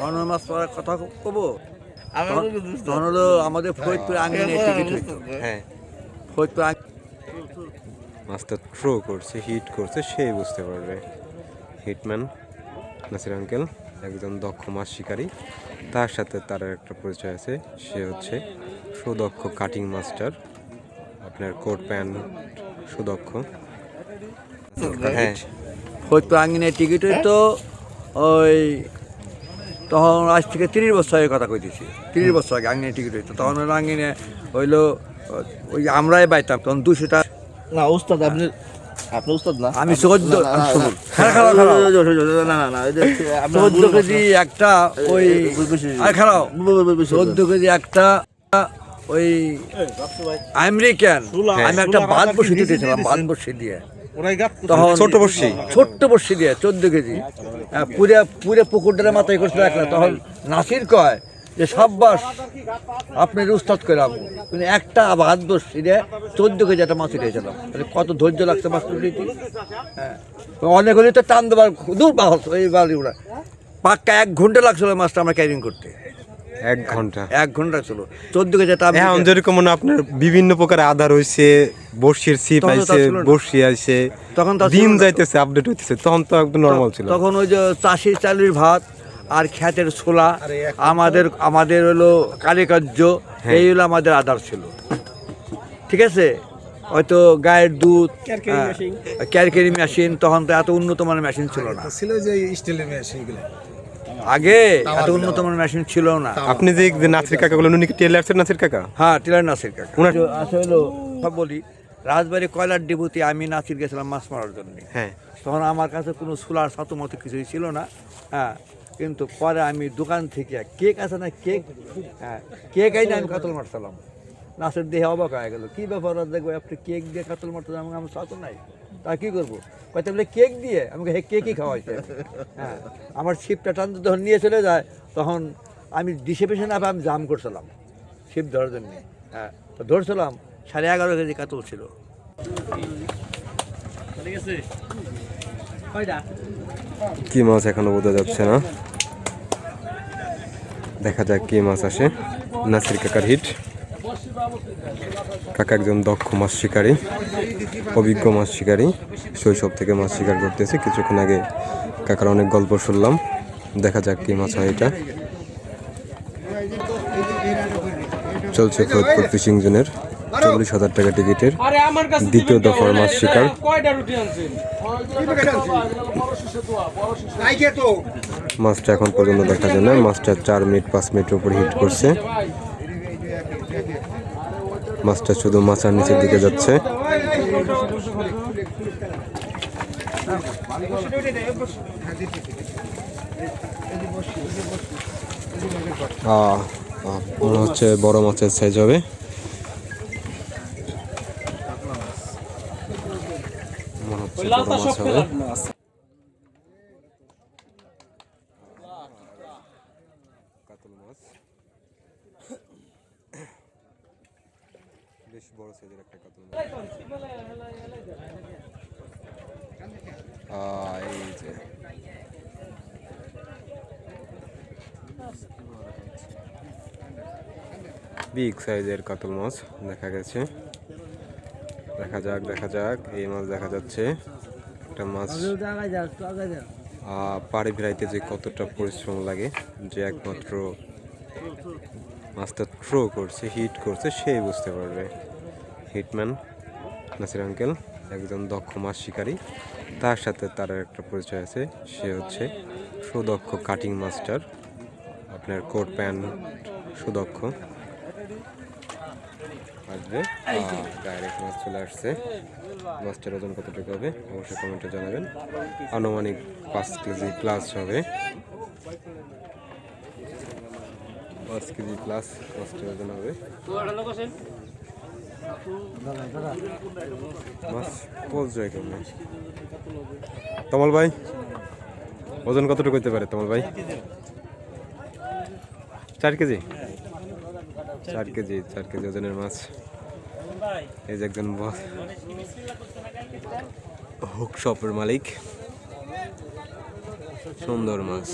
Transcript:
ধরনের মাছ ধরার কথা কবো। তখন হলো আমাদের ফরিদপুর আঙ্গিনে টিকিট হইতো। হ্যাঁ, ফরিদপুর মাছটা থ্রো করছে, হিট করছে, সেই বুঝতে পারবে। হিটম্যান নাসির আঙ্কেল একজন দক্ষ মাছ শিকারী, তার সাথে তার একটা পরিচয় আছে, সে হচ্ছে সুদক্ষ কাটিং মাস্টার, আপনার কোট প্যান্ট সুদক্ষ। হ্যাঁ, ফরিদপুর আঙ্গিনে টিকিট হইতো। ওই তখন আজ থেকে 30 বছর আগের কথা কইতেছি। 30 বছর আগে আঙ্গিনে টিকিট হইতো। তখন হলো আঙ্গিনে হইলো ওই আমরাই পাইতাম তখন 200 টাকা। না উস্তাদ, আপনি উস্তাদ না, আমি 14 কেজি একটা ওই 14 কেজি একটা ওই আমেরিকান। আমি একটা বাদ বসে দিতেছিলাম, বাদ বসে দিয়ে তখন ছোট বড়শি, ছোট্ট বড়শি দিয়ে 14 কেজি পুরে পুরে পুকুরটার মাথায় করছিল একটা। তখন নাসির কয় যে সাব্বাস আপনি উস্তাদ করে আমু, কিন্তু একটা বাদ বসি দিয়ে 14 কেজি একটা মাছ উঠেছিলাম। কত ধৈর্য লাগছে মাছ তুলতে। হ্যাঁ, অনেক হলে তো টান দেবার দূর বাহস ওই বালি উড়া পাক্কা 1 ঘন্টা লাগছিল মাছটা আমরা ক্যারিং করতে। 1 ঘন্টা 1 ঘন্টা ছিল 14 কেজি একটা। এখন যেরকম আপনার বিভিন্ন প্রকার আধার হইছে, বর্ষির ছিপ আইছে, বর্ষি আইছে, তখন তো দিন যাইতেছে, আপডেট হইতেছে, তখন তো একদম নরমাল ছিল। তখন ওই যে চাষি চালির ভাত আর খ্যাতের ছোলা, আমাদের হলো কারিকার্য, এই হলো আমাদের আধার ছিল। ঠিক আছে, হয়তো গায়ের দুধ, ক্যারকেরি মেশিন, তখন তো এত উন্নত মানের মেশিন ছিল না, ছিল যে স্টিলের মেশিনগুলো আগে এত উন্নত মানের মেশিন ছিল না। আপনি যে নাসির কাকা বলেন, উনি কি টেলার্সের নাসির কাকা? হ্যাঁ, টেলার নাসির কাকা। আসলে হলো সব বলি, রাজবাড়ি কয়লার ডিপুতে আমি নাসির গেছিলাম মাছ মারার জন্য। হ্যাঁ, তখন আমার কাছে কোনো সোলার সাতু মতো কিছুই ছিল না। হ্যাঁ, কিন্তু পরে আমি দোকান থেকে কেক আছে না, কেক, হ্যাঁ কেক আইনে আমি কাতল মারছিলাম। নাচের দেহে অবাক হয়ে গেল, কী ব্যাপার দেখবো আপনি কেক দিয়ে কাতল মারতে আমাকে, আমার সাতু নাই, তা কী করবো? কয়টা বলে কেক দিয়ে আমাকে কেকই খাওয়াইছে। হ্যাঁ, আমার ছিপটা টানতে যখন নিয়ে চলে যায়, তখন আমি দিশে পেশে না আমি জাম করছিলাম ছিপ ধরার জন্যে। হ্যাঁ, তো ধরছিলাম 11.5 কেজি কাতল ছিল। কি মাছ এখনো বোঝা যাচ্ছে না, দেখা যাক কি মাছ আসে। নাসির কাকার হিট। কাকা একজন দক্ষ মাছ শিকারী, অভিজ্ঞ মাছ শিকারী, শৈশব থেকে মাছ শিকার করতেছে। কিছুক্ষণ আগে কাকার অনেক গল্প শুনলাম, দেখা যাক কি মাছ হয় এটা। চলছে ফরিদপুর ফিশিং জোনের 40,000 টাকা টিকিটের দ্বিতীয় দফার মাছ শিকার। মাছটা এখন পর্যন্ত দেখা যায় না, মাছটা 4 মিনিট 5 মিনিটের উপর হিট করছে। মাছটা শুধু মাছার নিচের দিকে যাচ্ছে। মনে হচ্ছে বড় মাছের সাইজ হবে। মনে হচ্ছে বড় মাছ হবে। কাতল মাছ, বেশ বড় সাইজের একটা কাতল মাছ। এই যে বিগ সাইজের কাতল মাছ দেখা গেছে। দেখা যাক এই মাছ দেখা যাচ্ছে। একটা মাছ পাড়ে ভিড়াইতে যে কতটা পরিশ্রম লাগে, যে একমাত্র মাছটা থ্রো করছে, হিট করছে, সেই বুঝতে পারবে। হিটম্যান নাসির আঙ্কেল একজন দক্ষ মাছ শিকারী, তার সাথে তার একটা পরিচয় আছে, সে হচ্ছে সুদক্ষ কাটিং মাস্টার, আপনার কোট প্যান্ট সুদক্ষ। আসবে ডাইরেক্ট মাছ চলে আসছে। মাছটার ওজন কতটুকু হবে অবশ্যই কমেন্টে জানাবেন। আনুমানিক 5 কেজি প্লাস হবে, 5 কেজি প্লাস মাছটার ওজন হবে। মাছ পোজ যায় কেমন? তমাল ভাই, ওজন কতটুকু হতে পারে তমাল ভাই? 4 কেজি, 4 কেজি ওজনের মাছ। এই যে একজন হুক শপের মালিক, সুন্দর মাছ।